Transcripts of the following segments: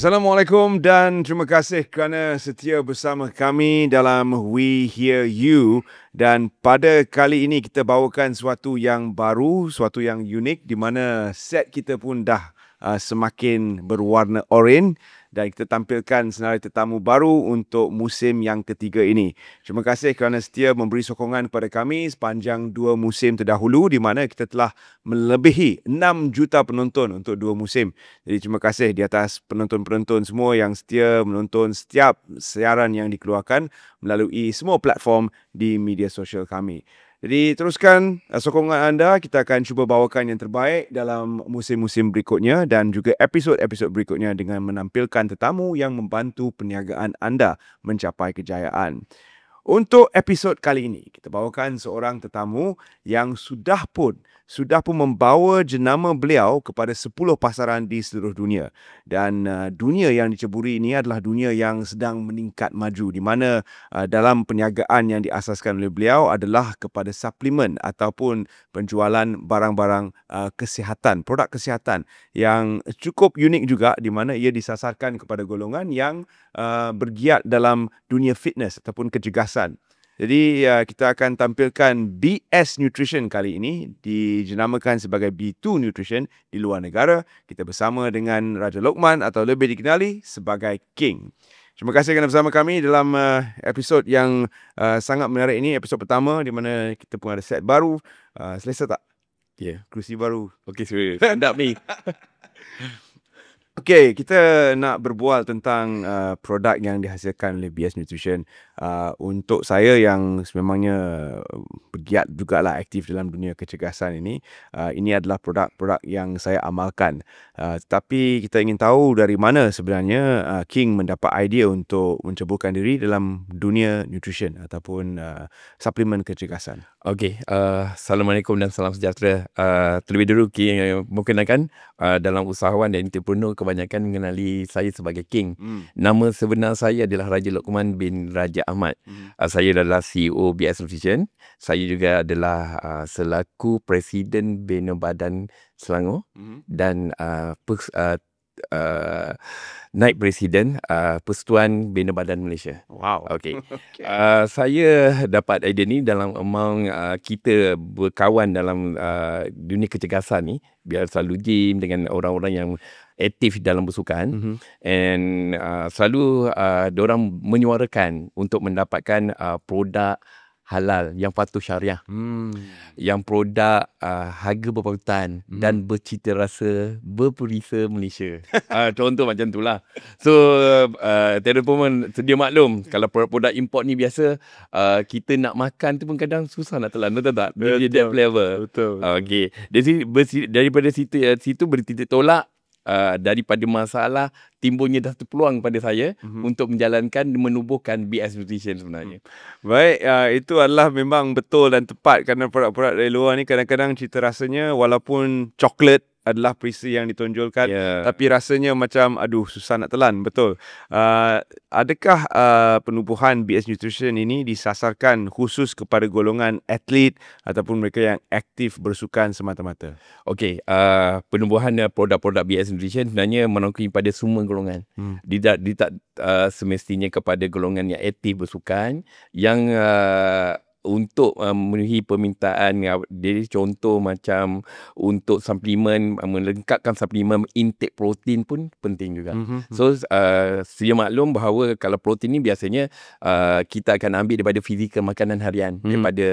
Assalamualaikum dan terima kasih kerana setia bersama kami dalam We Hear You. Dan pada kali ini kita bawakan sesuatu yang baru, sesuatu yang unik di mana set kita pun dah semakin berwarna oranye dan kita tampilkan senarai tetamu baru untuk musim yang ketiga ini. Terima kasih kerana setia memberi sokongan kepada kami sepanjang 2 musim terdahulu di mana kita telah melebihi 6 juta penonton untuk 2 musim. Jadi terima kasih di atas penonton-penonton semua yang setia menonton setiap siaran yang dikeluarkan melalui semua platform di media sosial kami. Jadi teruskan sokongan anda, kita akan cuba bawakan yang terbaik dalam musim-musim berikutnya dan juga episod-episod berikutnya dengan menampilkan tetamu yang membantu perniagaan anda mencapai kejayaan. Untuk episod kali ini, kita bawakan seorang tetamu yang sudah pun membawa jenama beliau kepada 10 pasaran di seluruh dunia. Dan dunia yang diceburi ini adalah dunia yang sedang meningkat maju, di mana dalam perniagaan yang diasaskan oleh beliau adalah kepada suplemen ataupun penjualan barang-barang kesihatan, produk kesihatan yang cukup unik juga, di mana ia disasarkan kepada golongan yang bergiat dalam dunia fitness ataupun kecergasan. Jadi kita akan tampilkan BS Nutrition kali ini, dijenamakan sebagai B2 Nutrition di luar negara. Kita bersama dengan Raja Lokman atau lebih dikenali sebagai King. Terima kasih kerana bersama kami dalam episod yang sangat menarik ini, episod pertama di mana kita pun ada set baru. Selesa tak? Ya, Kerusi baru. okey serius. Sedap ni. Okey, kita nak berbual tentang produk yang dihasilkan oleh BS Nutrition. Untuk saya yang sememangnya bergiat jugalah aktif dalam dunia kecergasan ini adalah produk-produk yang saya amalkan. Tetapi kita ingin tahu dari mana sebenarnya King mendapat idea untuk menceburkan diri dalam dunia nutrition ataupun suplemen kecergasan. Okey, Assalamualaikum dan salam sejahtera. Terlebih dulu King memperkenalkan dalam usahawan dan entrepreneur kebanyakan mengenali saya sebagai King. Nama sebenar saya adalah Raja Lokman bin Raja Ahmad. Saya adalah CEO BS Nutrition. Saya juga adalah selaku Presiden Bina Badan Selangor dan Naib Presiden Persatuan Bina Badan Malaysia. Wow. Okey. Saya dapat idea ni dalam among kita berkawan dalam dunia kecergasan ni, biar selalu gym dengan orang-orang yang aktif dalam bersukan and selalu diorang menyuarakan untuk mendapatkan produk halal yang patuh syariah, yang produk harga berpautan dan bercita rasa berperisa Malaysia. Contoh macam tu lah. So telefon sedia maklum, kalau produk-produk import ni biasa kita nak makan tu pun kadang susah nak telan, betul tak? Dia that flavor. Betul. Okay. Daripada situ bertitik tolak. Daripada masalah timbulnya dah terpeluang pada saya untuk menjalankan, menubuhkan BS Nutrition sebenarnya. Baik, itu adalah memang betul dan tepat kerana produk-produk dari luar ni kadang-kadang cita rasanya walaupun coklat adalah perisa yang ditonjolkan, tapi rasanya macam aduh susah nak telan, betul. Adakah penubuhan BS Nutrition ini disasarkan khusus kepada golongan atlet ataupun mereka yang aktif bersukan semata-mata? Okey, penubuhan produk-produk BS Nutrition sebenarnya menangkui pada semua golongan. Dia tak semestinya kepada golongan yang aktif bersukan yang untuk memenuhi permintaan dia, contoh macam untuk suplemen, melengkapkan suplemen intake protein pun penting juga. So sedia maklum bahawa kalau protein ni biasanya kita akan ambil daripada fizikal makanan harian, daripada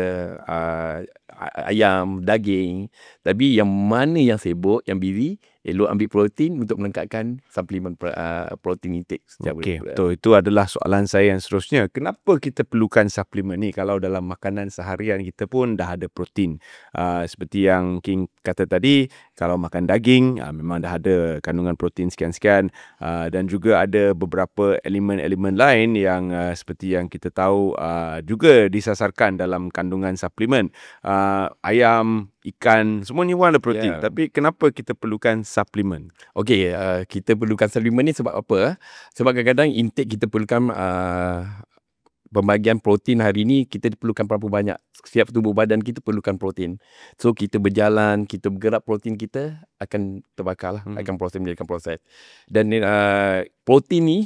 ayam, daging. Tapi yang mana yang sibuk, yang busy, elok ambil protein untuk melengkapkan suplemen protein intake. Okey, betul. Itu adalah soalan saya yang seterusnya. Kenapa kita perlukan suplemen ni kalau dalam makanan seharian kita pun dah ada protein? Seperti yang King kata tadi, kalau makan daging memang dah ada kandungan protein sekian-sekian, dan juga ada beberapa elemen-elemen lain yang seperti yang kita tahu juga disasarkan dalam kandungan suplemen. Ayam, ikan, semuanya pun ada protein. Tapi kenapa kita perlukan suplemen? Okey, kita perlukan suplemen ni sebab apa? Sebab kadang-kadang intake kita perlukan pembagian protein hari ni kita perlukan berapa banyak. Setiap tubuh badan kita perlukan protein. So kita berjalan, kita bergerak, protein kita akan terbakar lah, akan menjadikan proses. Dan protein ni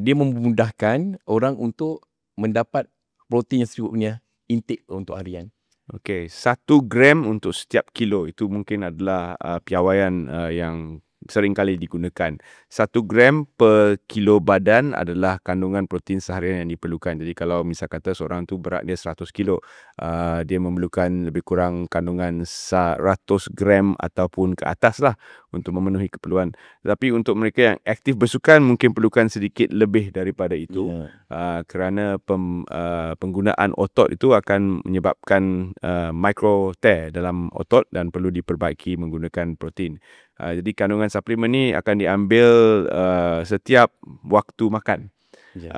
dia memudahkan orang untuk mendapat protein yang secukupnya intake untuk harian. Okey, 1 gram untuk setiap kilo itu mungkin adalah piawaian yang sering kali digunakan. 1 gram per kilo badan adalah kandungan protein seharian yang diperlukan. Jadi kalau misal kata seorang tu berat dia 100 kilo, dia memerlukan lebih kurang kandungan 100 gram ataupun ke atas lah untuk memenuhi keperluan. Tapi untuk mereka yang aktif bersukan mungkin perlukan sedikit lebih daripada itu. Kerana penggunaan otot itu akan menyebabkan micro tear dalam otot dan perlu diperbaiki menggunakan protein. Jadi kandungan suplemen ni akan diambil setiap waktu makan. Yes.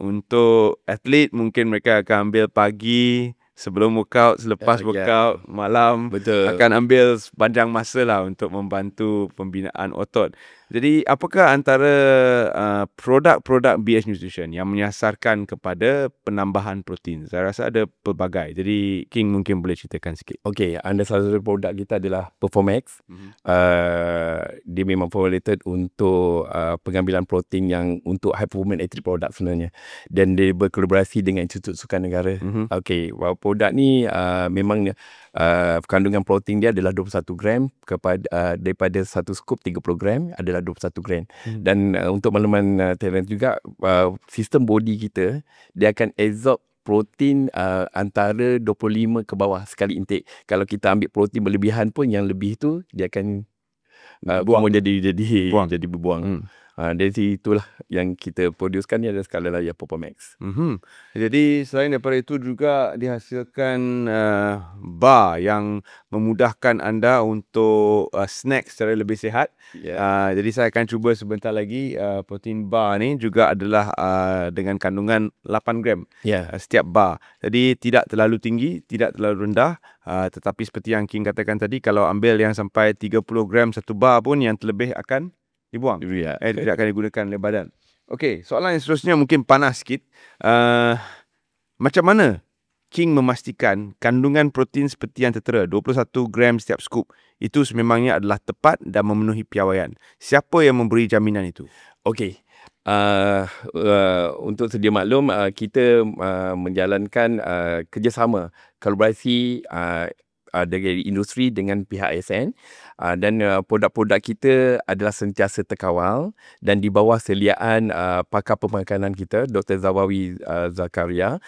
Untuk atlet mungkin mereka akan ambil pagi, sebelum workout, selepas workout, malam. Betul. Akan ambil sepanjang masa lah untuk membantu pembinaan otot. Jadi apakah antara produk-produk BS Nutrition yang menyasarkan kepada penambahan protein? Saya rasa ada pelbagai. Jadi King mungkin boleh ceritakan sikit. Okey, anda salah satu produk kita adalah Performax. Dia memang formulated untuk pengambilan protein yang untuk high performance athlete product sebenarnya. Dan dia berkolaborasi dengan Institut Sukan Negara. Okey, produk ni memang kandungan protein dia adalah 21 gram kepada daripada satu scoop 30 gram adalah 21 gram. Dan untuk makluman talent juga, sistem body kita dia akan absorb protein antara 25 ke bawah sekali intake. Kalau kita ambil protein berlebihan pun, yang lebih tu dia akan buang jadi berbuang. Dari itulah yang kita producekan ni adalah sekali lagi Performax. Jadi selain daripada itu juga dihasilkan bar yang memudahkan anda untuk snack secara lebih sihat. Jadi saya akan cuba sebentar lagi. Protein bar ni juga adalah dengan kandungan 8 gram setiap bar. Jadi tidak terlalu tinggi, tidak terlalu rendah. Tetapi seperti yang King katakan tadi, kalau ambil yang sampai 30 gram satu bar pun, yang terlebih akan dibuang. Tidak akan digunakan oleh badan. Okey, soalan yang seterusnya mungkin panas sikit. Macam mana King memastikan kandungan protein seperti yang tertera 21 gram setiap scoop itu sememangnya adalah tepat dan memenuhi piawaian? Siapa yang memberi jaminan itu? Okey. Untuk sedia maklum, kita menjalankan kerjasama, kolaborasi dari industri dengan pihak ASN, dan produk-produk kita adalah sentiasa terkawal dan di bawah seliaan pakar pemakanan kita, Dr. Zawawi Zakaria.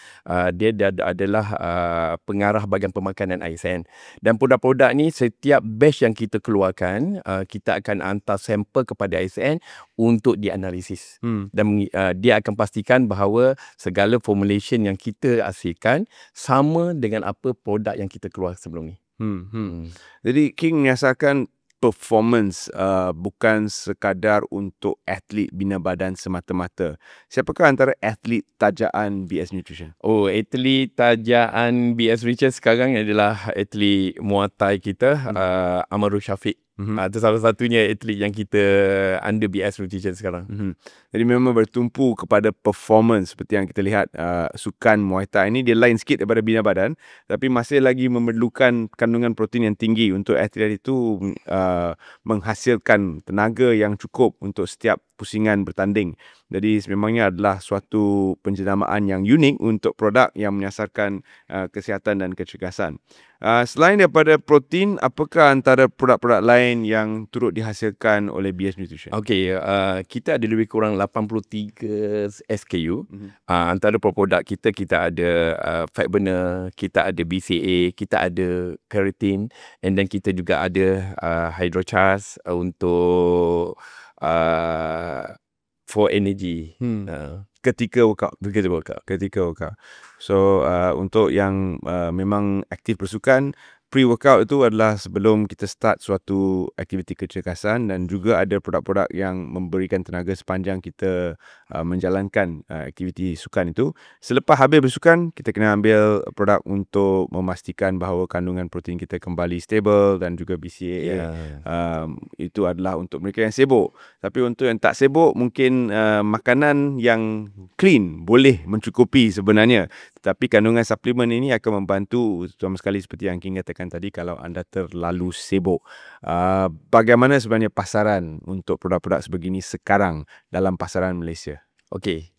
Dia adalah pengarah bahagian pemakanan ASN. Dan produk-produk ni, setiap batch yang kita keluarkan, kita akan hantar sampel kepada ASN untuk dianalisis. Dan dia akan pastikan bahawa segala formulation yang kita hasilkan sama dengan apa produk yang kita keluar sebelum ni. Jadi King menyasarkan performance, bukan sekadar untuk atlet bina badan semata-mata. Siapakah antara atlet tajaan BS Nutrition? Atlet tajaan BS Nutrition sekarang adalah atlet Muay Thai kita, Amarul Syafiq. Itu salah satunya atlet yang kita under BS Nutrition sekarang. Jadi memang bertumpu kepada performance. Seperti yang kita lihat, sukan Muay Thai ini dia lain sikit daripada bina badan, tapi masih lagi memerlukan kandungan protein yang tinggi untuk atlet itu menghasilkan tenaga yang cukup untuk setiap pusingan bertanding. Jadi sememangnya adalah suatu penjenamaan yang unik untuk produk yang menyasarkan kesihatan dan kecergasan. Selain daripada protein, apakah antara produk-produk lain yang turut dihasilkan oleh BS Nutrition? Okey, kita ada lebih kurang 83 SKU. Antara produk kita ada fat burner, kita ada BCA, kita ada keratin, and then kita juga ada hydrocharge untuk for energy. Ketika workout. Ketika workout. So untuk yang memang aktif bersukan, pre-workout itu adalah sebelum kita start suatu aktiviti kecergasan, dan juga ada produk-produk yang memberikan tenaga sepanjang kita menjalankan aktiviti sukan itu. Selepas habis bersukan, kita kena ambil produk untuk memastikan bahawa kandungan protein kita kembali stable, dan juga BCAA. Itu adalah untuk mereka yang sibuk. Tapi untuk yang tak sibuk, mungkin makanan yang clean boleh mencukupi sebenarnya. Tetapi kandungan suplemen ini akan membantu, sama sekali seperti yang King katakan tadi, kalau anda terlalu sibuk. Bagaimana sebenarnya pasaran untuk produk-produk sebegini sekarang dalam pasaran Malaysia? Okey,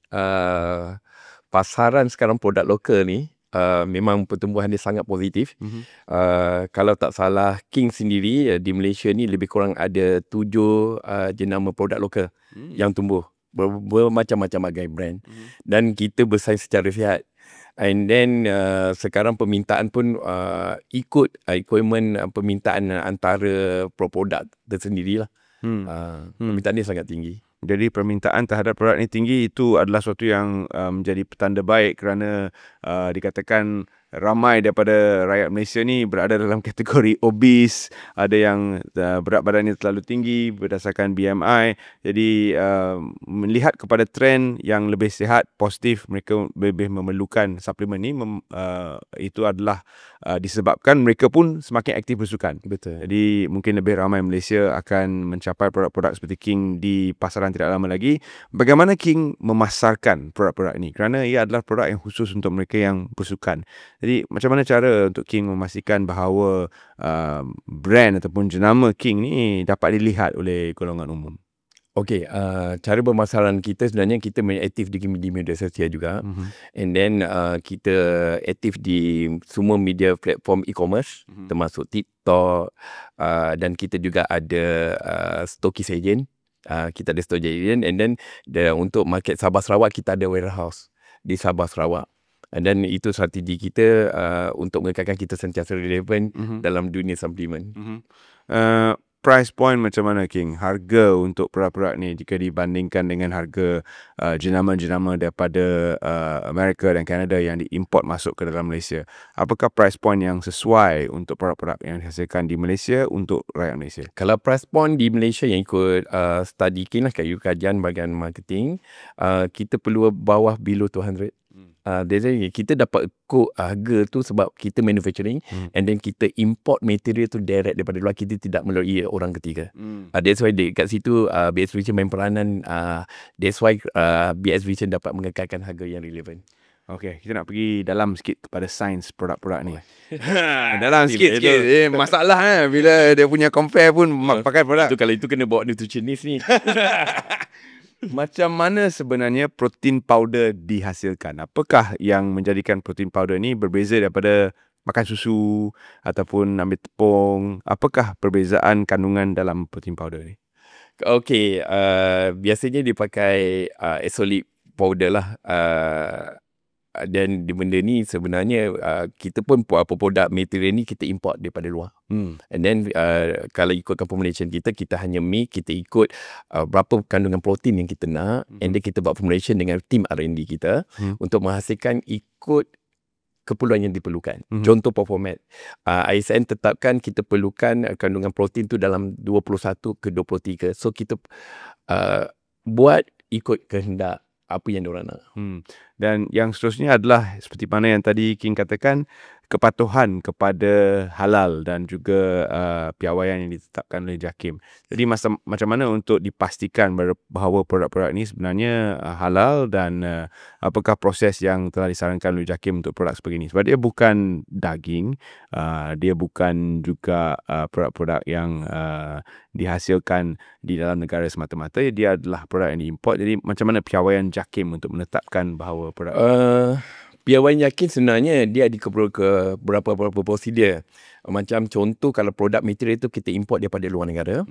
pasaran sekarang produk lokal ni memang pertumbuhan dia sangat positif. Kalau tak salah, King sendiri di Malaysia ni lebih kurang ada 7 jenama produk lokal yang tumbuh. Bermacam-macam bagai brand. Dan kita bersaing secara sihat. And then sekarang permintaan pun ikut requirement permintaan antara produk tersendirilah. Permintaan dia sangat tinggi. Jadi permintaan terhadap produk ini tinggi, itu adalah suatu yang menjadi petanda baik, kerana dikatakan ramai daripada rakyat Malaysia ni berada dalam kategori obese, ada yang berat badannya terlalu tinggi berdasarkan BMI. Jadi melihat kepada trend yang lebih sihat, positif, mereka lebih memerlukan suplemen ni. Itu adalah disebabkan mereka pun semakin aktif bersukan. Betul. Jadi mungkin lebih ramai Malaysia akan mencapai produk-produk seperti King di pasaran tidak lama lagi. Bagaimana King memasarkan produk-produk ini? Kerana ia adalah produk yang khusus untuk mereka yang bersukan. Jadi macam mana cara untuk King memastikan bahawa brand ataupun jenama King ni dapat dilihat oleh golongan umum? Okey, cara pemasaran kita sebenarnya kita aktif di media sosial juga. And then kita aktif di semua media platform e-commerce, termasuk TikTok, dan kita juga ada stokis agent. Kita ada stokis agent, and then untuk market Sabah Sarawak kita ada warehouse di Sabah Sarawak. Dan itu strategi kita untuk mengekalkan kita sentiasa relevan dalam dunia suplemen. Price point macam mana King? Harga untuk produk-produk ni jika dibandingkan dengan harga jenama-jenama daripada Amerika dan Kanada yang diimport masuk ke dalam Malaysia. Apakah price point yang sesuai untuk produk-produk yang dihasilkan di Malaysia untuk rakyat Malaysia? Kalau price point di Malaysia yang ikut study King lah, kajian bahagian marketing, kita perlu bawah below 200. Kita dapat quote harga tu sebab kita manufacturing, and then kita import material tu direct daripada luar, kita tidak melalui orang ketiga. That's why kat situ BS Vision main peranan. That's why BS Vision dapat mengekalkan harga yang relevan. Okey, kita nak pergi dalam sikit kepada sains produk-produk ni. Dalam sikit. Masalah bila dia punya compare pun pakai produk. Kalau itu kena bawa nutritionist ni. Macam mana sebenarnya protein powder dihasilkan? Apakah yang menjadikan protein powder ni berbeza daripada makan susu ataupun ambil tepung? Apakah perbezaan kandungan dalam protein powder ni? Okey, biasanya dipakai isolate powder lah. Dan benda ni sebenarnya kita pun produk material ni kita import daripada luar. And then kalau ikutkan formulation kita hanya make, kita ikut berapa kandungan protein yang kita nak, and then kita buat formulation dengan tim R&D kita untuk menghasilkan ikut keperluan yang diperlukan. Contoh performat, ISN tetapkan kita perlukan kandungan protein tu dalam 21 ke 23. So kita buat ikut kehendak apa yang diorang nak. Dan yang seterusnya adalah seperti mana yang tadi King katakan, kepatuhan kepada halal dan juga piawaian yang ditetapkan oleh JAKIM. Jadi macam mana untuk dipastikan bahawa produk-produk ini sebenarnya halal, dan apakah proses yang telah disarankan oleh JAKIM untuk produk sebegini? Sebab dia bukan daging, dia bukan juga produk-produk yang dihasilkan di dalam negara semata-mata. Dia adalah produk yang diimport. Jadi macam mana piawaian JAKIM untuk menetapkan bahawa produk piawaian JAKIM sebenarnya dia ada ke beberapa prosedur. Macam contoh, kalau produk material itu kita import daripada luar negara,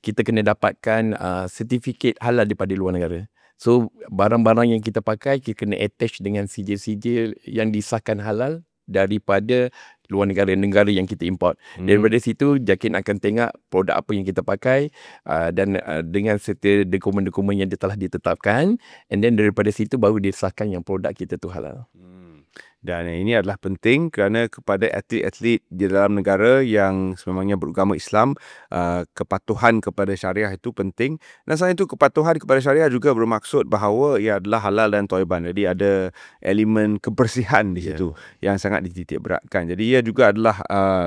kita kena dapatkan sertifikat halal daripada luar negara. So barang-barang yang kita pakai, kita kena attach dengan sijil-sijil yang disahkan halal daripada luar negara yang kita import. Daripada situ JAKIM akan tengok produk apa yang kita pakai, dan dengan serta dokumen-dokumen yang telah ditetapkan, and then daripada situ baru disahkan yang produk kita tu halal. Dan ini adalah penting kerana kepada atlet-atlet di dalam negara yang sememangnya beragama Islam, kepatuhan kepada syariah itu penting. Dan selain itu, kepatuhan kepada syariah juga bermaksud bahawa ia adalah halal dan thayyiban. Jadi ada elemen kebersihan di situ yang sangat dititik beratkan. Jadi ia juga adalah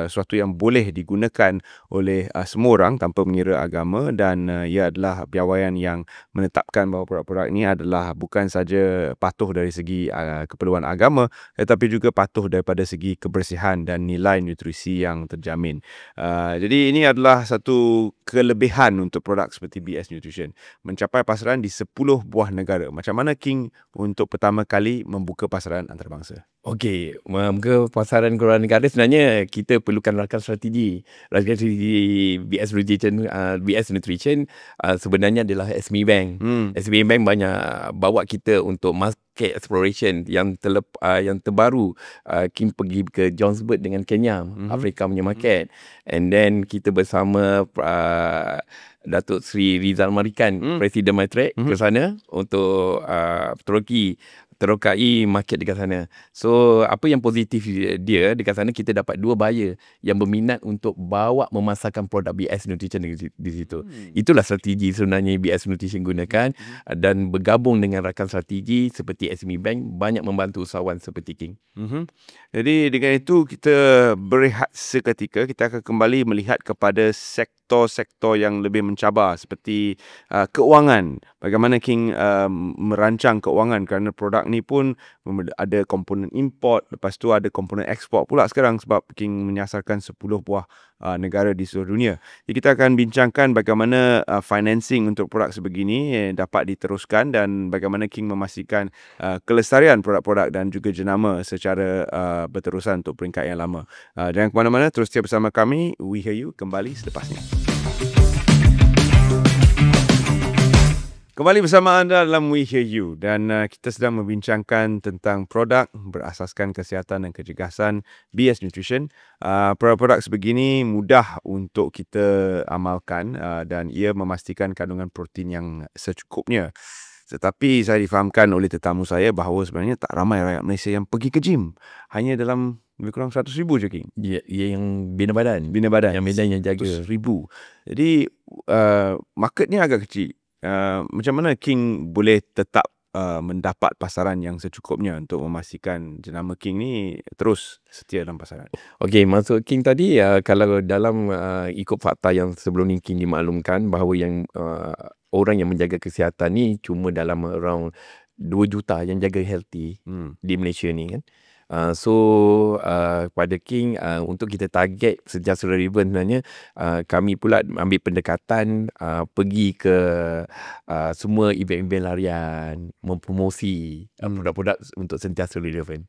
sesuatu yang boleh digunakan oleh semua orang tanpa mengira agama, dan ia adalah piawaian yang menetapkan bahawa produk-produk ini adalah bukan saja patuh dari segi keperluan agama, tetapi juga patuh daripada segi kebersihan dan nilai nutrisi yang terjamin. Jadi ini adalah satu kelebihan untuk produk seperti BS Nutrition, mencapai pasaran di 10 buah negara. Macam mana King untuk pertama kali membuka pasaran antarabangsa? Okey, membuka pasaran ke luar negara sebenarnya kita perlukan rakan strategi. Rakan strategi BS Nutrition sebenarnya adalah SME Bank. SME Bank banyak bawa kita untuk market exploration yang terbaru. Kim pergi ke Johannesburg dengan Kenya, Afrika punya market. And then kita bersama Datuk Sri Rizal Marikan, Presiden Maitrek ke sana untuk terokai market dekat sana. So apa yang positif dia dekat sana, kita dapat 2 buyer yang berminat untuk bawa memasarkan produk BS Nutrition di situ. Itulah strategi sebenarnya BS Nutrition gunakan, dan bergabung dengan rakan strategi seperti SME Bank banyak membantu usahawan seperti King. Jadi dengan itu kita berehat seketika, kita akan kembali melihat kepada sektor-sektor yang lebih mencabar seperti keuangan. Bagaimana King merancang keuangan, kerana produk ni pun ada komponen import, lepas tu ada komponen ekspor pula sekarang sebab King menyasarkan 10 buah negara di seluruh dunia. Jadi kita akan bincangkan bagaimana financing untuk produk sebegini dapat diteruskan, dan bagaimana King memastikan kelestarian produk-produk dan juga jenama secara berterusan untuk peringkat yang lama. Jangan ke mana-mana, terus setia bersama kami. We Hear You kembali selepas ini. Kembali bersama anda dalam We Hear You, dan kita sedang membincangkan tentang produk berasaskan kesihatan dan kecergasan BS Nutrition. Produk-produk sebegini mudah untuk kita amalkan, dan ia memastikan kandungan protein yang secukupnya. Tetapi saya difahamkan oleh tetamu saya bahawa sebenarnya tak ramai rakyat Malaysia yang pergi ke gym. Hanya dalam lebih kurang 100,000 je, King. Ya, yang bina badan. Yang medan yang jaga. 100,000. Jadi marketnya agak kecil. Macam mana King boleh tetap mendapat pasaran yang secukupnya untuk memastikan jenama King ni terus setia dalam pasaran? Okey, maksud King tadi, kalau dalam ikut fakta yang sebelum ni King dimaklumkan bahawa yang orang yang menjaga kesihatan ni cuma dalam around 2 juta yang jaga healthy di Malaysia ni kan. Pada King, untuk kita target sejahtera Ribbon sebenarnya, kami pula ambil pendekatan pergi ke semua event-event larian, mempromosi produk-produk untuk sentiasa relevan.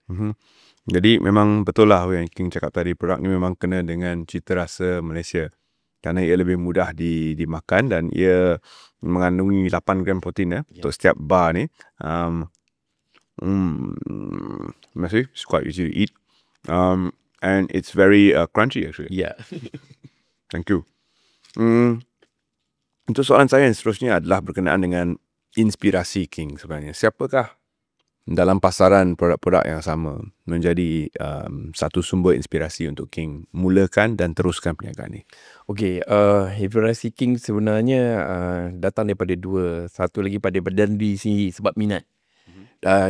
Jadi memang betul lah yang King cakap tadi, produk ni memang kena dengan cita rasa Malaysia, kerana ia lebih mudah dimakan dan ia mengandungi 8 gram protein untuk setiap bar ni. It's quite easy to eat, and it's very crunchy actually. Yeah. Thank you. Untuk soalan saya yang seterusnya adalah berkenaan dengan inspirasi King sebenarnya. Siapakah dalam pasaran produk-produk yang sama menjadi satu sumber inspirasi untuk King mulakan dan teruskan perniagaan ni? Okey, inspirasi King sebenarnya datang daripada dua. Satu lagi pada badan diri sendiri sebab minat.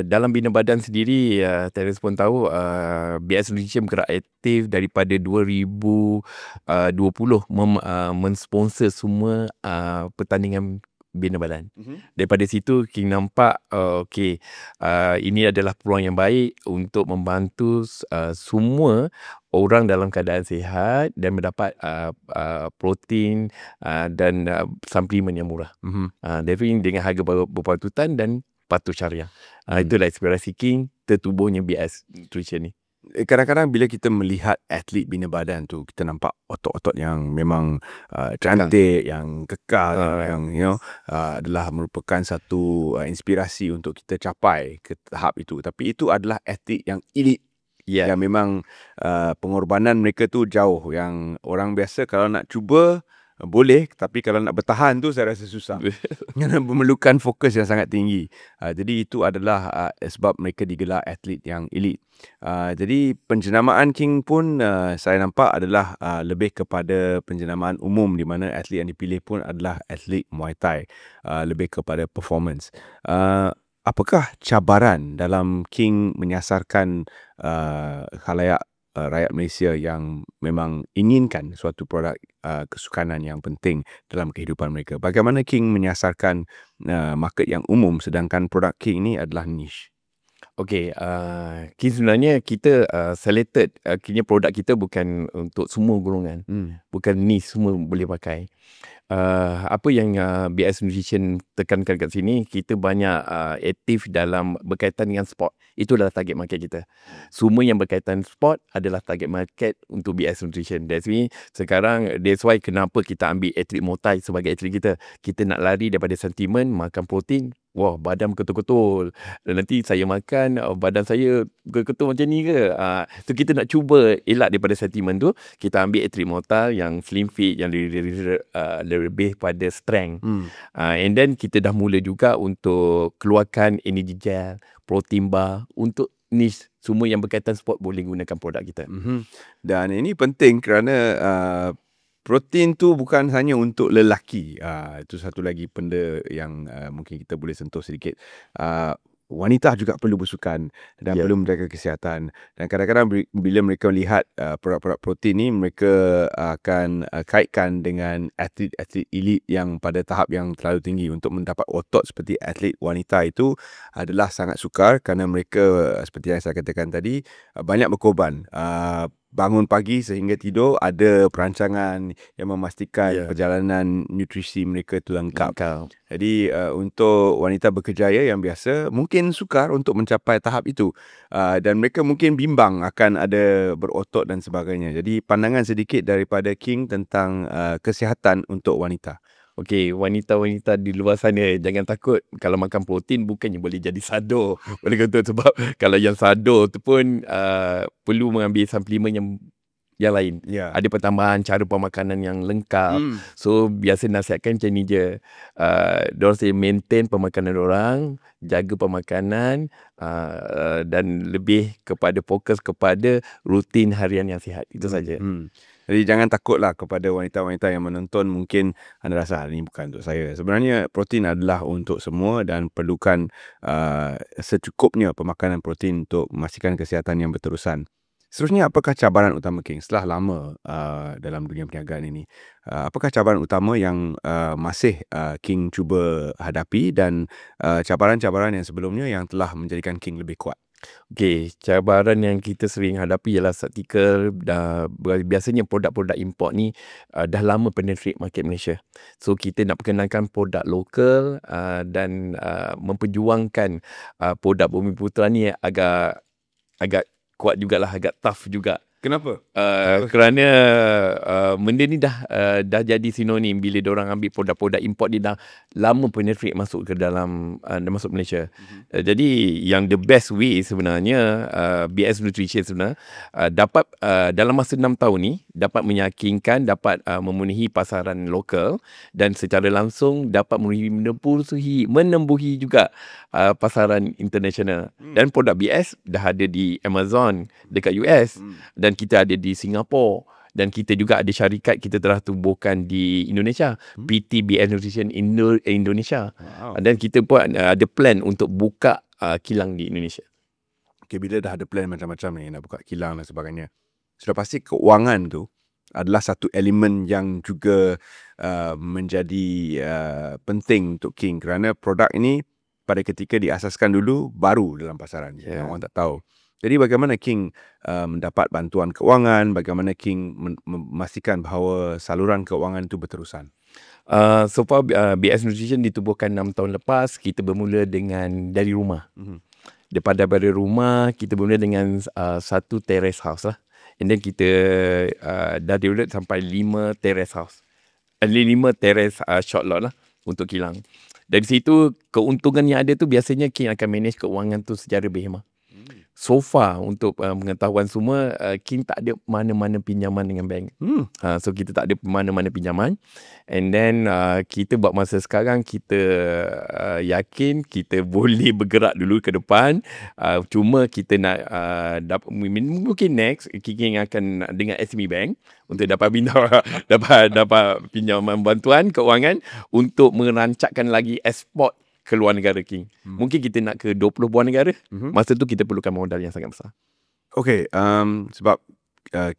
Dalam bina badan sendiri, Terence pun tahu, BS Nutrition bergerak aktif daripada 2020 mensponsor semua pertandingan bina badan. Daripada situ King nampak ini adalah peluang yang baik untuk membantu semua orang dalam keadaan sihat dan mendapat protein dan suplemen yang murah. Definitely dengan harga berpatutan dan patuh syariah. Itulah inspirasi King tertubuhnya BS Nutrition ni. Kadang-kadang bila kita melihat atlet bina badan tu, kita nampak otot-otot yang memang cantik, yang kekal, yang adalah merupakan satu inspirasi untuk kita capai ke tahap itu. Tapi itu adalah atlet yang elite, yang memang pengorbanan mereka tu jauh, yang orang biasa kalau nak cuba boleh, tapi kalau nak bertahan tu saya rasa susah. Kerana memerlukan fokus yang sangat tinggi. Jadi itu adalah sebab mereka digelar atlet yang elite. Jadi penjenamaan King pun saya nampak adalah lebih kepada penjenamaan umum, di mana atlet yang dipilih pun adalah atlet Muay Thai, lebih kepada performance. Apakah cabaran dalam King menyasarkan khalayak rakyat Malaysia yang memang inginkan suatu produk kesukanan yang penting dalam kehidupan mereka? Bagaimana King menyasarkan market yang umum sedangkan produk King ni adalah niche? Okey, King sebenarnya kita selected kini produk kita bukan untuk semua golongan. Bukan niche, semua boleh pakai. Apa yang BS Nutrition tekankan kat sini, kita banyak aktif dalam berkaitan dengan sport. Itu adalah target market kita. Semua yang berkaitan sport adalah target market untuk BS Nutrition. That's why kenapa kita ambil atlet Muay Thai sebagai atlet kita. Kita nak lari daripada sentimen makan protein, wah badan ketul-ketul, dan nanti saya makan badan saya ketul macam ni ke. So kita nak cuba elak daripada sentimen tu. Kita ambil atlet Muay Thai yang slim fit, yang lebih pada strength. And then kita dah mula juga untuk keluarkan energy gel, protein bar untuk niche. Semua yang berkaitan sport boleh gunakan produk kita. Dan ini penting kerana protein tu bukan hanya untuk lelaki. Itu satu lagi benda yang mungkin kita boleh sentuh sedikit. Wanita juga perlu bersukan dan perlu menjaga kesihatan. Dan kadang-kadang bila mereka melihat produk-produk protein ni, mereka akan kaitkan dengan atlet-atlet elite yang pada tahap yang terlalu tinggi. Untuk mendapat otot seperti atlet wanita itu adalah sangat sukar, kerana mereka seperti yang saya katakan tadi, banyak berkorban. Bangun pagi sehingga tidur, ada perancangan yang memastikan perjalanan nutrisi mereka itu lengkap. Jadi untuk wanita berkejaya yang biasa mungkin sukar untuk mencapai tahap itu, dan mereka mungkin bimbang akan ada berotot dan sebagainya. Jadi pandangan sedikit daripada King tentang kesihatan untuk wanita. Okey, wanita-wanita di luar sana jangan takut kalau makan protein bukannya boleh jadi sado. Boleh kata, sebab kalau yang sado tu pun perlu mengambil suplemen yang lain. Ada pertambahan cara pemakanan yang lengkap. So biasa nasihatkan macam ni je. Diorang saya maintain pemakanan diorang, jaga pemakanan, dan lebih kepada fokus kepada rutin harian yang sihat. Itu saja. Jadi jangan takutlah kepada wanita-wanita yang menonton. Mungkin anda rasa ini bukan untuk saya. Sebenarnya protein adalah untuk semua dan perlukan secukupnya pemakanan protein untuk memastikan kesihatan yang berterusan. Seterusnya, apakah cabaran utama King setelah lama dalam dunia perniagaan ini? Apakah cabaran utama yang masih King cuba hadapi, dan cabaran-cabaran yang sebelumnya yang telah menjadikan King lebih kuat? Okey, cabaran yang kita sering hadapi ialah ketika biasanya produk-produk import ni dah lama penetrate market Malaysia. So kita nak perkenalkan produk lokal dan memperjuangkan produk Bumiputera ni agak kuat jugalah, agak tough juga. Kenapa? Kerana benda ni dah jadi sinonim. Bila diorang ambil produk-produk import, dia dah lama penetrate masuk ke dalam masuk Malaysia. Jadi yang the best way sebenarnya BS Nutrition sebenarnya dapat dalam masa 6 tahun ni dapat meyakinkan, dapat memenuhi pasaran lokal, dan secara langsung dapat menembuhi juga pasaran international. Dan produk BS dah ada di Amazon dekat US, dan kita ada di Singapura, dan kita juga ada syarikat kita telah tubuhkan di Indonesia, PT BS Nutrition Indonesia. Dan kita pun ada plan untuk buka kilang di Indonesia. Okay, bila dah ada plan macam-macam ni, nak buka kilang dan sebagainya, sudah pasti keuangan tu adalah satu elemen yang juga menjadi penting untuk King, kerana produk ini pada ketika diasaskan dulu baru dalam pasaran. Orang tak tahu. Jadi bagaimana King mendapat bantuan keuangan, bagaimana King memastikan bahawa saluran keuangan itu berterusan? So far BS Nutrition ditubuhkan 6 tahun lepas. Kita bermula dari rumah. Daripada rumah, kita bermula dengan satu terrace house lah. And then kita dah develop sampai 5 terrace house. 5 terrace short lot lah untuk kilang. Dari situ keuntungan yang ada tu biasanya King akan manage keuangan tu secara berhemah. so far untuk pengetahuan semua, King tak ada mana-mana pinjaman dengan bank. So kita tak ada mana-mana pinjaman. And then kita buat masa sekarang, kita yakin kita boleh bergerak dulu ke depan. Cuma kita nak mungkin next King akan dengan SME Bank untuk dapat dapat pinjaman bantuan keuangan untuk merancangkan lagi ekspor ke luar negara, King. Mungkin kita nak ke 20 buah negara. Masa tu kita perlukan modal yang sangat besar. Okay, sebab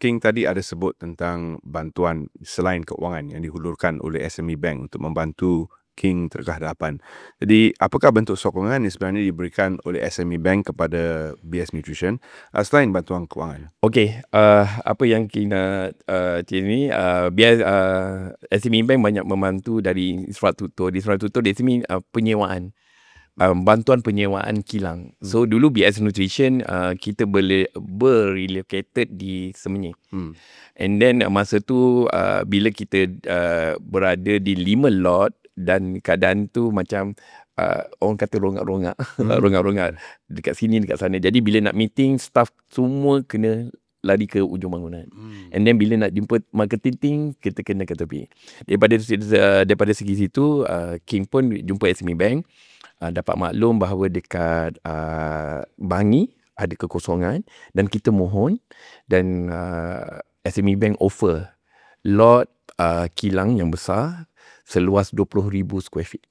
King tadi ada sebut tentang bantuan selain keuangan yang dihulurkan oleh SME Bank untuk membantu King terkah hadapan. Jadi, apakah bentuk sokongan yang sebenarnya diberikan oleh SME Bank kepada BS Nutrition selain bantuan keuangan? Okey, apa yang King nak ni, biar SME Bank banyak membantu dari infrastruktur. Di infrastruktur di sini penyewaan. Bantuan penyewaan kilang. So dulu BS Nutrition kita berrelocated di Semenyih. And then masa tu bila kita berada di 5 lot dan keadaan tu macam orang kata rongak-rongak. Rongak-rongak dekat sini dekat sana. Jadi bila nak meeting, staff semua kena lari ke ujung bangunan. And then bila nak jumpa marketing team, kita kena ke tepi. Daripada segi situ, King pun jumpa SME Bank, dapat maklum bahawa dekat Bangi ada kekosongan dan kita mohon, dan SME Bank offer lot kilang yang besar seluas 20,000 square feet.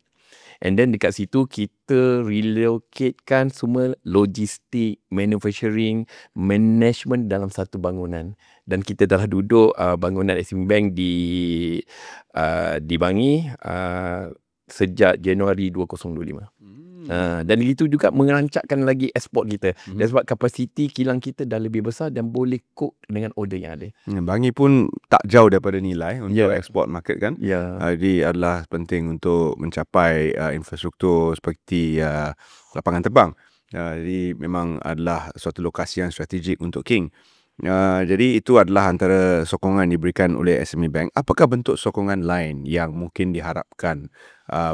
And then dekat situ kita relocatekan semua logistik, manufacturing, management dalam satu bangunan. Dan kita telah duduk bangunan SME Bank di Bangi sejak Januari 2025. Dan itu juga merancangkan lagi ekspor kita. Dan sebab kapasiti kilang kita dah lebih besar dan boleh cope dengan order yang ada. Bangi pun tak jauh daripada nilai untuk ekspor market kan. Jadi adalah penting untuk mencapai infrastruktur seperti lapangan terbang. Jadi memang adalah suatu lokasi yang strategik untuk King. Jadi itu adalah antara sokongan diberikan oleh SME Bank. Apakah bentuk sokongan lain yang mungkin diharapkan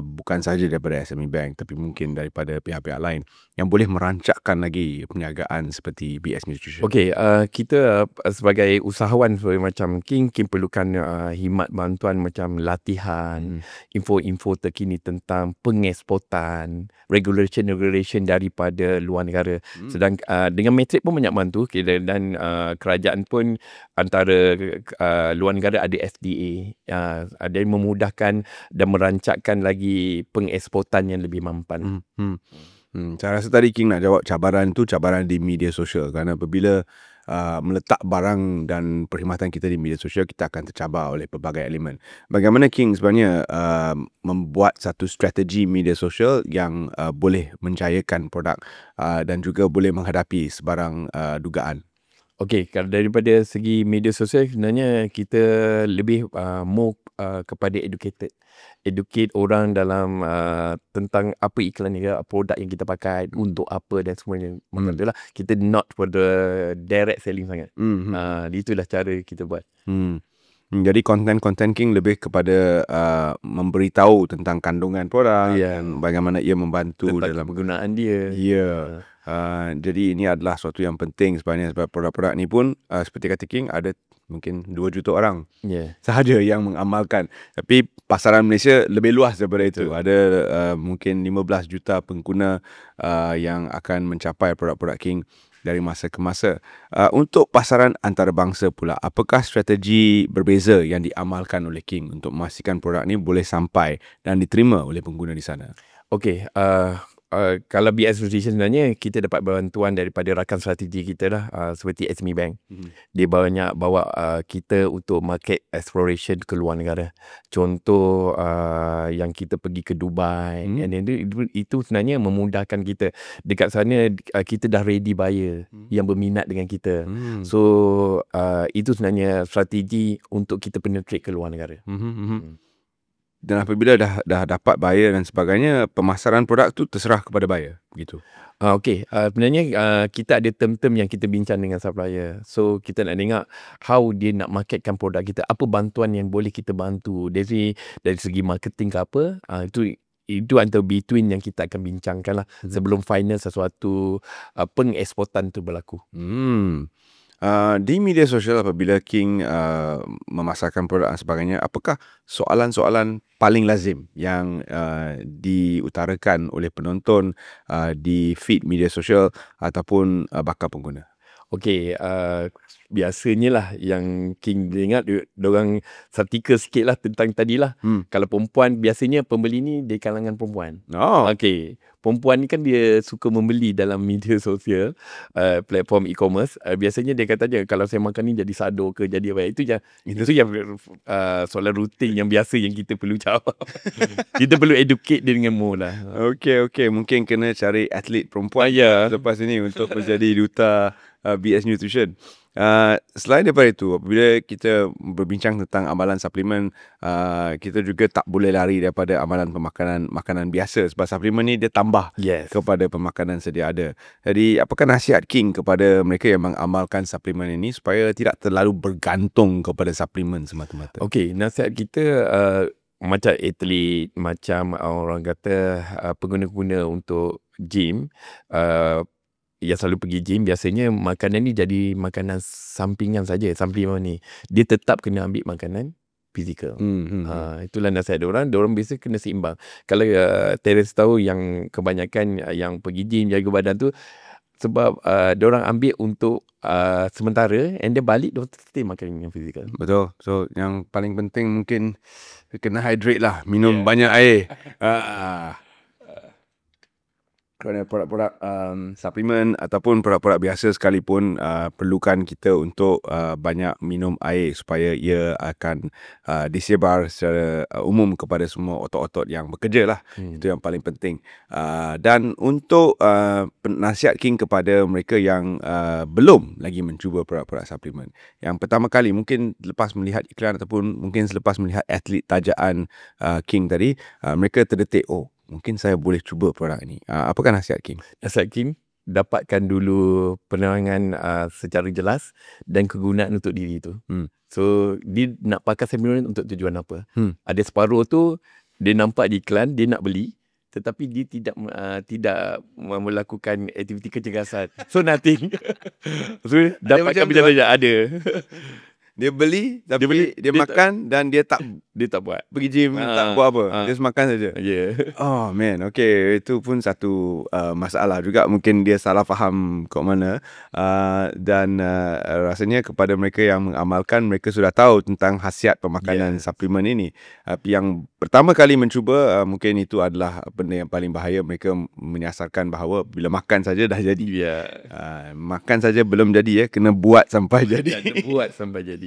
bukan sahaja daripada SME Bank tapi mungkin daripada pihak-pihak lain yang boleh merancangkan lagi perniagaan seperti BS Nutrition? Okey, kita sebagai usahawan macam King perlukan khidmat bantuan macam latihan, info-info terkini tentang pengeksportan, regulation daripada luar negara. Sedang dengan Matrix pun banyak bantu, dan kerajaan pun antara luar negara ada FDA, ada yang memudahkan dan merancangkan lagi pengeksportan yang lebih mampan. Saya rasa tadi King nak jawab cabaran di media sosial, kerana apabila meletak barang dan perkhidmatan kita di media sosial, kita akan tercabar oleh pelbagai elemen. Bagaimana King sebenarnya membuat satu strategi media sosial yang boleh menjayakan produk dan juga boleh menghadapi sebarang dugaan? Okey, kalau daripada segi media sosial sebenarnya kita lebih more kepada educate orang dalam tentang apa iklan dia, produk yang kita pakai, untuk apa dan semuanya. Maksudnya kita not for the direct selling sangat. Itulah cara kita buat. Jadi konten King lebih kepada memberitahu tentang kandungan produk dan bagaimana ia membantu tentang dalam penggunaan dia. Jadi ini adalah sesuatu yang penting sebenarnya, sebab produk-produk ni pun seperti kata King, ada mungkin 2 juta orang sahaja yang mengamalkan. Tapi pasaran Malaysia lebih luas daripada itu. Ada mungkin 15 juta pengguna yang akan mencapai produk-produk King dari masa ke masa. Untuk pasaran antarabangsa pula, apakah strategi berbeza yang diamalkan oleh King untuk memastikan produk ni boleh sampai dan diterima oleh pengguna di sana? Okey, kalau BS Nutrition sebenarnya kita dapat bantuan daripada rakan strategi kita lah, seperti SME Bank. Dia banyak bawa kita untuk market exploration ke luar negara. Contoh yang kita pergi ke Dubai, and then itu sebenarnya memudahkan kita. Dekat sana kita dah ready buyer yang berminat dengan kita. So itu sebenarnya strategi untuk kita penetrate ke luar negara. Dan apabila dah dapat buyer dan sebagainya, pemasaran produk tu terserah kepada buyer, begitu. Okey, sebenarnya kita ada term-term yang kita bincang dengan supplier. So kita nak tengok how dia nak marketkan produk kita, apa bantuan yang boleh kita bantu dari segi marketing ke apa. itu antara between yang kita akan bincangkan lah sebelum final sesuatu pengeksportan tu berlaku. Di media sosial apabila King memasarkan produk dan sebagainya, apakah soalan-soalan paling lazim yang diutarakan oleh penonton di feed media sosial ataupun bakal pengguna? Okey, biasanya lah yang King ingat, diorang satika sikit lah tentang tadilah. Kalau perempuan, biasanya pembeli ni di kalangan perempuan. Okey, perempuan ni kan dia suka membeli dalam media sosial, platform e-commerce. Biasanya dia kata je, kalau saya makan ni jadi sado ke, jadi apa. Itu yang soalan rutin yang biasa yang kita perlu jawab. Kita perlu educate dia dengan more lah. Okey. Mungkin kena cari atlet perempuan lepas ini untuk menjadi duta BS Nutrition. Selain daripada itu, apabila kita berbincang tentang amalan suplemen, kita juga tak boleh lari daripada amalan makanan biasa, sebab suplemen ni dia tambah kepada pemakanan sedia ada. Jadi apakah nasihat King kepada mereka yang mengamalkan suplemen ini supaya tidak terlalu bergantung kepada suplemen semata-mata? Okey, nasihat kita macam atlet, macam orang kata pengguna-pengguna untuk gym, yang selalu pergi gym, biasanya makanan ni jadi makanan sampingan saja. Suplemen ni dia tetap kena ambil makanan fizikal. Itulah nasihat diorang biasa kena seimbang. Kalau Terence tahu yang kebanyakan yang pergi gym jaga badan tu sebab diorang ambil untuk sementara, and then balik diorang stay makan yang fizikal. Betul. So yang paling penting mungkin kena hydrate lah, minum banyak air. Kerana produk-produk suplemen ataupun produk-produk biasa sekalipun perlukan kita untuk banyak minum air supaya ia akan disebar secara umum kepada semua otot-otot yang bekerja lah. Itu yang paling penting. Dan untuk nasihat King kepada mereka yang belum lagi mencuba produk-produk suplemen, yang pertama kali mungkin lepas melihat iklan ataupun mungkin selepas melihat atlet tajaan King tadi, mereka terdetik, mungkin saya boleh cuba produk ini. Apakah nasihat King? Nasihat King, dapatkan dulu penerangan secara jelas dan kegunaan untuk diri itu. So, dia nak pakai suplemen untuk tujuan apa? Ada separuh tu, dia nampak di iklan, dia nak beli, tetapi dia tidak melakukan aktiviti kecergasan. So, nothing. So, dapatkan bila-bila ada. Dia beli, tapi dia makan dan dia tak buat. Pergi gym, tak buat apa. Dia makan saja. Oh man, okay. Itu pun satu masalah juga. Mungkin dia salah faham kat mana. Dan rasanya kepada mereka yang mengamalkan, mereka sudah tahu tentang khasiat pemakanan suplemen ini. Yang pertama kali mencuba, mungkin itu adalah benda yang paling bahaya. Mereka menyasarkan bahawa bila makan saja dah jadi. Makan saja belum jadi, kena buat sampai jadi. Buat sampai jadi.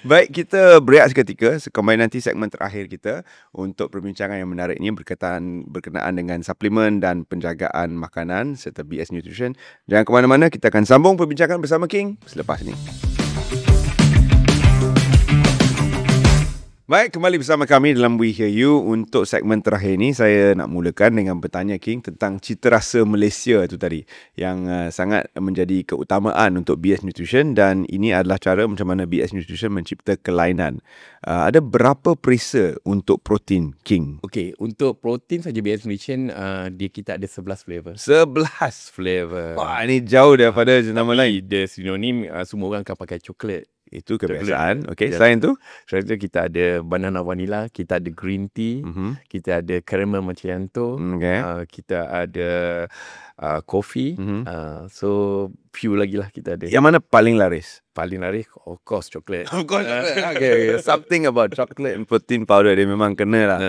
Baik, kita berehat seketika. Kembali nanti segmen terakhir kita untuk perbincangan yang menarik ini berkenaan dengan suplemen dan penjagaan makanan serta BS Nutrition. Jangan ke mana-mana, kita akan sambung perbincangan bersama King selepas ini. Baik, kembali bersama kami dalam We Hear You. Untuk segmen terakhir ini, saya nak mulakan dengan bertanya King tentang cita rasa Malaysia itu tadi, yang sangat menjadi keutamaan untuk BS Nutrition, dan ini adalah cara macam mana BS Nutrition mencipta kelainan. Ada berapa perisa untuk protein King? Okey, untuk protein saja BS Nutrition, kita ada 11 flavor. 11 flavor. Wah, ini jauh daripada nama lain. Dia sinonim, semua orang akan pakai coklat. Itu kebiasaan. Okey, selain tu kita ada banana vanilla, kita ada green tea, kita ada caramel macchiato, kita ada coffee. So few lagi lah kita ada. Yang mana paling laris? Paling laris, of course, chocolate. Of course, chocolate. Okay. Something about chocolate and protein powder, dia memang kena lah.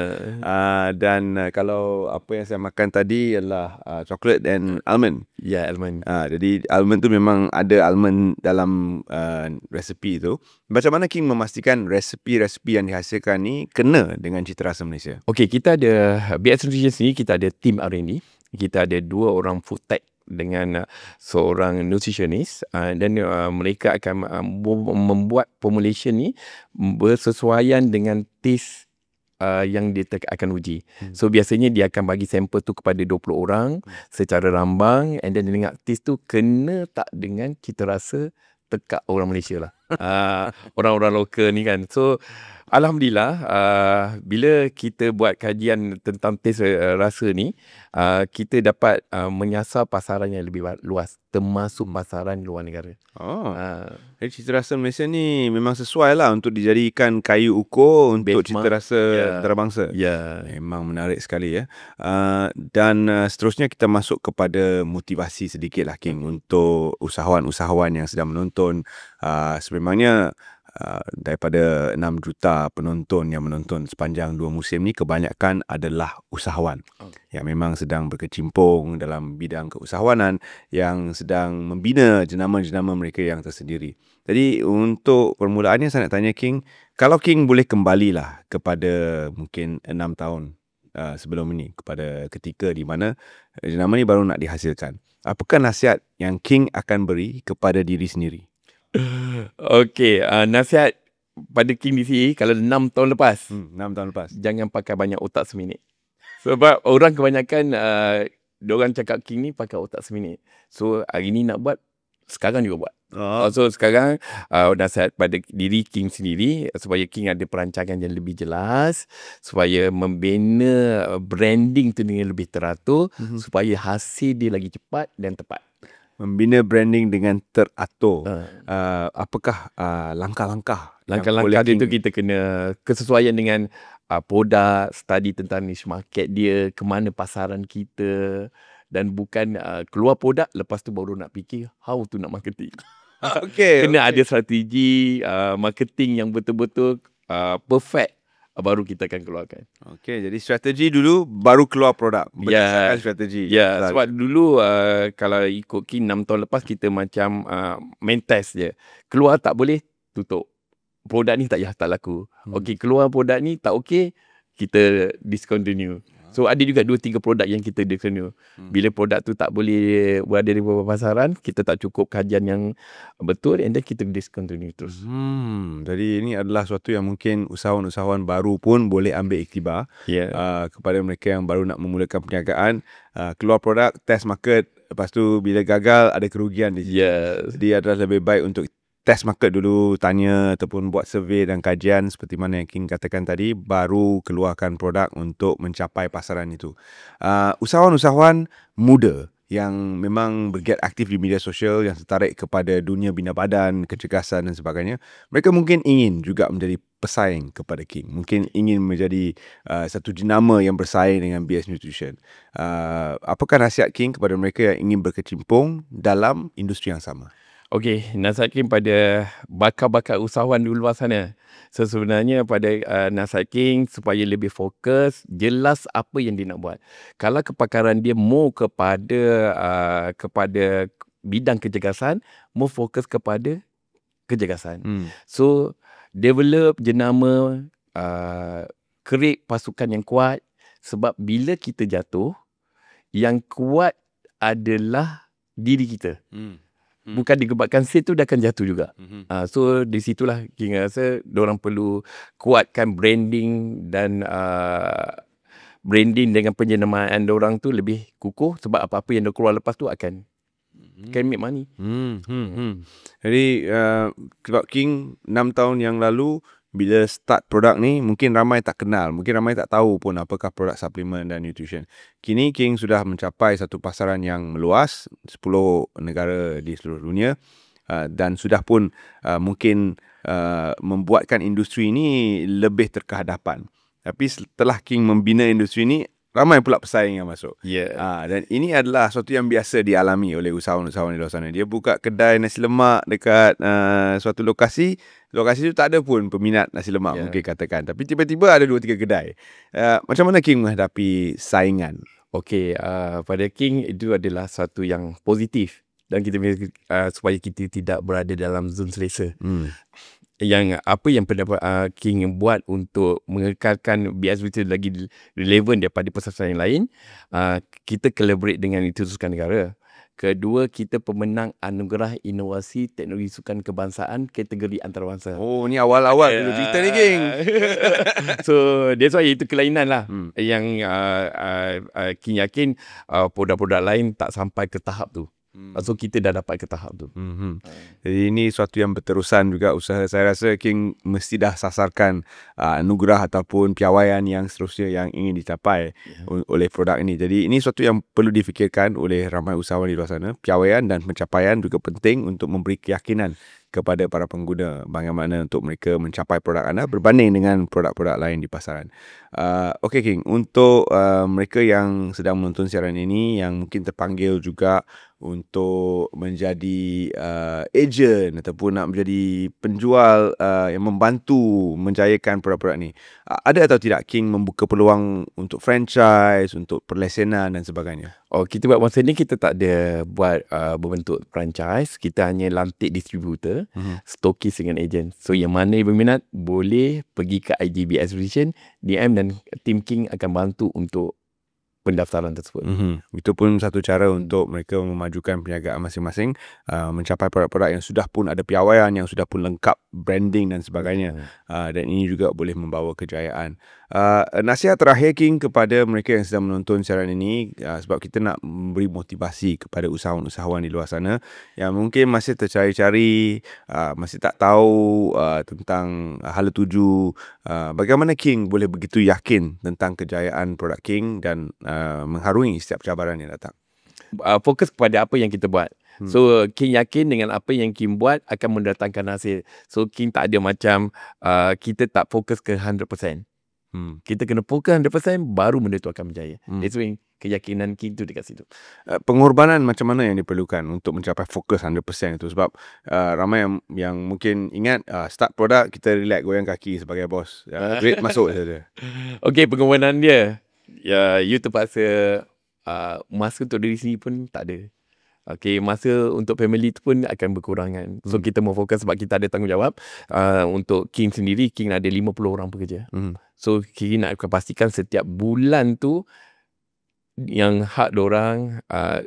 Dan kalau apa yang saya makan tadi adalah chocolate dan almond. Almond. Jadi almond tu memang ada almond dalam resepi tu. Macam mana King memastikan resepi-resepi yang dihasilkan ni kena dengan cita rasa Malaysia? Okay, kita ada BS Nutrition sini, kita ada team R&D. Kita ada 2 orang food tech dengan seorang nutritionist, dan mereka akan membuat formulation ni bersesuaian dengan taste yang dia akan uji. So biasanya dia akan bagi sampel tu kepada 20 orang secara rambang, and then dia dengar taste tu kena tak dengan cita rasa tekak orang Malaysia lah. orang-orang lokal ni kan. So alhamdulillah bila kita buat kajian tentang taste rasa ni, kita dapat menyasar pasaran yang lebih luas, termasuk pasaran luar negara. Jadi cita rasa Malaysia ni memang sesuai lah untuk dijadikan kayu ukur untuk cita rasa antarabangsa. Memang menarik sekali ya. Dan seterusnya kita masuk kepada motivasi sedikit lah King untuk usahawan-usahawan yang sedang menonton. Sebenarnya daripada 6 juta penonton yang menonton sepanjang 2 musim ni, kebanyakan adalah usahawan yang memang sedang berkecimpung dalam bidang keusahawanan, yang sedang membina jenama-jenama mereka yang tersendiri. Jadi untuk permulaannya saya nak tanya King, kalau King boleh kembalilah kepada mungkin 6 tahun sebelum ini, kepada ketika di mana jenama ni baru nak dihasilkan, apakah nasihat yang King akan beri kepada diri sendiri? Okey, nasihat pada King di sini, kalau 6 tahun lepas, 6 tahun lepas, jangan pakai banyak otak seminit. Sebab orang kebanyakan diorang cakap King ni pakai otak seminit. So hari ni nak buat, sekarang juga buat. So sekarang nasihat pada diri King sendiri, supaya King ada perancangan yang lebih jelas, supaya membina branding tu dengan lebih teratur, supaya hasil dia lagi cepat dan tepat. Membina branding dengan teratur. Apakah langkah-langkah dia tu? Kita kena kesesuaian dengan produk, study tentang niche market dia, ke mana pasaran kita, dan bukan keluar produk lepas tu baru nak fikir how to nak marketing. Kena ada strategi marketing yang betul-betul perfect, baru kita akan keluarkan. Jadi strategi dulu, baru keluar produk. Berdasarkan strategi. Sebab dulu kalau ikut King 6 tahun lepas, kita macam main test je. Keluar tak boleh, tutup. Produk ni tak laku. Keluar produk ni tak okey, kita discontinue. So ada juga 2-3 produk yang kita discontinue. Bila produk tu tak boleh berada di bawah pasaran, kita tak cukup kajian yang betul, and then kita discontinue terus. Jadi ini adalah sesuatu yang mungkin usahawan-usahawan baru pun boleh ambil iktibar kepada mereka yang baru nak memulakan perniagaan. Keluar produk, test market, lepas tu bila gagal ada kerugian di situ. Jadi adalah lebih baik untuk test market dulu, tanya ataupun buat survey dan kajian seperti mana yang King katakan tadi, baru keluarkan produk untuk mencapai pasaran itu. Usahawan-usahawan muda yang memang bergiat aktif di media sosial, yang tertarik kepada dunia bina badan, kecergasan dan sebagainya, mereka mungkin ingin juga menjadi pesaing kepada King. Mungkin ingin menjadi satu jenama yang bersaing dengan BS Nutrition. Apakah nasihat King kepada mereka yang ingin berkecimpung dalam industri yang sama? Nasihat King pada bakal-bakal usahawan di luar sana. So sebenarnya pada nasihat King supaya lebih fokus, jelas apa yang dia nak buat. Kalau kepakaran dia more kepada bidang kecergasan, more fokus kepada kecergasan. So develop jenama, create pasukan yang kuat, sebab bila kita jatuh, yang kuat adalah diri kita. Bukan digebakkan set tu, dia akan jatuh juga. So di situlah King rasa diorang perlu kuatkan branding, dan branding dengan penjenamaan diorang tu lebih kukuh, sebab apa-apa yang dia keluar lepas tu akan can make money. Jadi sebab King 6 tahun yang lalu bila start produk ni, mungkin ramai tak kenal, mungkin ramai tak tahu pun apakah produk suplemen dan nutrition. Kini King sudah mencapai satu pasaran yang meluas, 10 negara di seluruh dunia, dan sudah pun mungkin membuatkan industri ini lebih terkehadapan. Tapi setelah King membina industri ini, ramai pula pesaing yang masuk. Dan ini adalah sesuatu yang biasa dialami oleh usahawan-usahawan di luar sana. Dia buka kedai nasi lemak dekat suatu lokasi tu tak ada pun peminat nasi lemak, mungkin katakan. Tapi tiba-tiba ada 2-3 kedai. Macam mana King menghadapi saingan? Pada King itu adalah satu yang positif, dan kita supaya kita tidak berada dalam zon selesa. Yang apa yang pendapat King buat untuk mengekalkan BS itu lagi relevan daripada pesaing yang lain, kita collaborate dengan Institut Sukan Negara. Kedua, kita pemenang anugerah inovasi teknologi sukan kebangsaan kategori antarabangsa. Ni awal-awal dulu cerita ni King. So that's why itu kelainan lah. Yang King yakin produk-produk lain tak sampai ke tahap tu. So kita dah dapat ke tahap tu. Jadi ini suatu yang berterusan juga usaha. Saya rasa King mesti dah sasarkan anugerah ataupun piawaian yang seterusnya yang ingin dicapai oleh produk ini. Jadi ini suatu yang perlu difikirkan oleh ramai usahawan di luar sana. Piawaian dan pencapaian juga penting untuk memberi keyakinan kepada para pengguna bagaimana untuk mereka mencapai produk anda berbanding dengan produk-produk lain di pasaran. Okey King, untuk mereka yang sedang menonton siaran ini yang mungkin terpanggil juga untuk menjadi agent ataupun nak menjadi penjual yang membantu menjayakan produk-produk ni, ada atau tidak King membuka peluang untuk franchise, untuk perlesenan dan sebagainya? Kita buat masa ni kita tak ada buat berbentuk franchise. Kita hanya lantik distributor, stokis dengan agent. So yang mana yang berminat boleh pergi ke IGBS Vision, DM dan tim King akan bantu untuk pendaftaran tersebut. Itu pun satu cara untuk mereka memajukan perniagaan masing-masing, mencapai produk-produk yang sudah pun ada piawaian, yang sudah pun lengkap branding dan sebagainya. Dan ini juga boleh membawa kejayaan. Nasihat terakhir King kepada mereka yang sedang menonton siaran ini, sebab kita nak memberi motivasi kepada usahawan-usahawan di luar sana yang mungkin masih tercari-cari, masih tak tahu tentang hala tuju. Bagaimana King boleh begitu yakin tentang kejayaan produk King dan mengharungi setiap cabaran yang datang? Fokus kepada apa yang kita buat. So King yakin dengan apa yang King buat akan mendatangkan hasil. So King tak ada macam kita tak fokus ke 100%. Kita kena fokus 100%, baru benda tu akan berjaya. That's why keyakinan King tu dekat situ. Pengorbanan macam mana yang diperlukan untuk mencapai fokus 100% itu? Sebab ramai yang mungkin ingat start produk, kita relax goyang kaki sebagai bos, duit masuk saja. Okay, pengorbanan dia, ya, you terpaksa masa untuk diri sendiri pun tak ada. Okay, masa untuk family tu pun akan berkurangan. So kita mau fokus sebab kita ada tanggungjawab. Untuk King sendiri, King ada 50 orang pekerja. So King nak pastikan setiap bulan tu yang hak dorang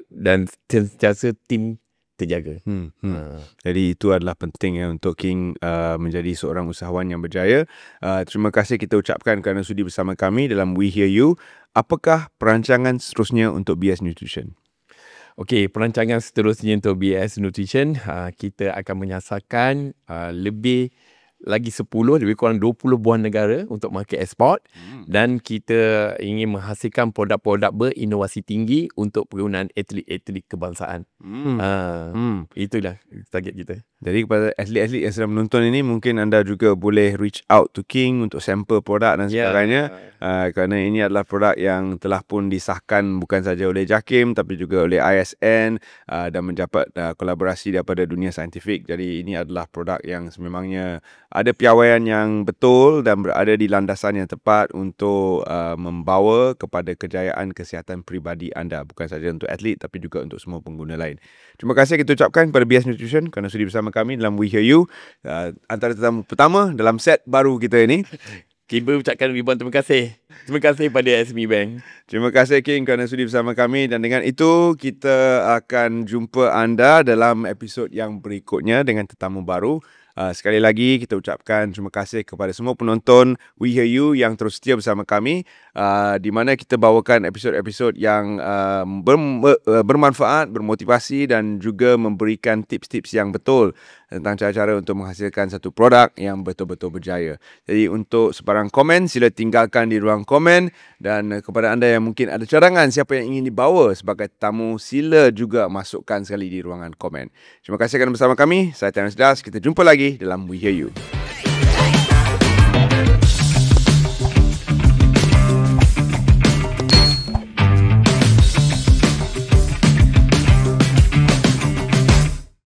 dan sentiasa tim terjaga. Jadi itu adalah penting untuk King menjadi seorang usahawan yang berjaya. Terima kasih kita ucapkan kerana sudi bersama kami dalam We Hear You. Apakah perancangan seterusnya untuk BS Nutrition? Okey, perancangan seterusnya untuk BS Nutrition, kita akan menyasarkan lebih kurang 20 buah negara untuk market ekspor, dan kita ingin menghasilkan produk-produk berinovasi tinggi untuk penggunaan atlet-atlet kebangsaan. Itulah target kita. Jadi kepada atlet-atlet yang sedang menonton ini, mungkin anda juga boleh reach out to King untuk sampel produk dan sebagainya. Kerana ini adalah produk yang telah pun disahkan bukan saja oleh JAKIM tapi juga oleh ISN dan mendapat kolaborasi daripada dunia saintifik. Jadi ini adalah produk yang sememangnya ada piawaian yang betul dan berada di landasan yang tepat untuk membawa kepada kejayaan kesihatan peribadi anda, bukan saja untuk atlet tapi juga untuk semua pengguna lain. Terima kasih kita ucapkan kepada BS Nutrition kerana sudi bersama kami dalam We Hear You, antara tetamu pertama dalam set baru kita ini. Kita ucapkan ribuan terima kasih. Terima kasih pada SME Bank. Terima kasih King kerana sudi bersama kami, dan dengan itu kita akan jumpa anda dalam episod yang berikutnya dengan tetamu baru. Sekali lagi kita ucapkan terima kasih kepada semua penonton We Hear You yang terus setia bersama kami, di mana kita bawakan episod-episod yang bermanfaat, bermotivasi dan juga memberikan tips-tips yang betul tentang cara-cara untuk menghasilkan satu produk yang betul-betul berjaya. Jadi untuk sebarang komen, sila tinggalkan di ruang komen, dan kepada anda yang mungkin ada cadangan siapa yang ingin dibawa sebagai tamu, sila juga masukkan sekali di ruangan komen. Terima kasih kerana bersama kami. Saya Terence Das. Kita jumpa lagi dalam We Hear You.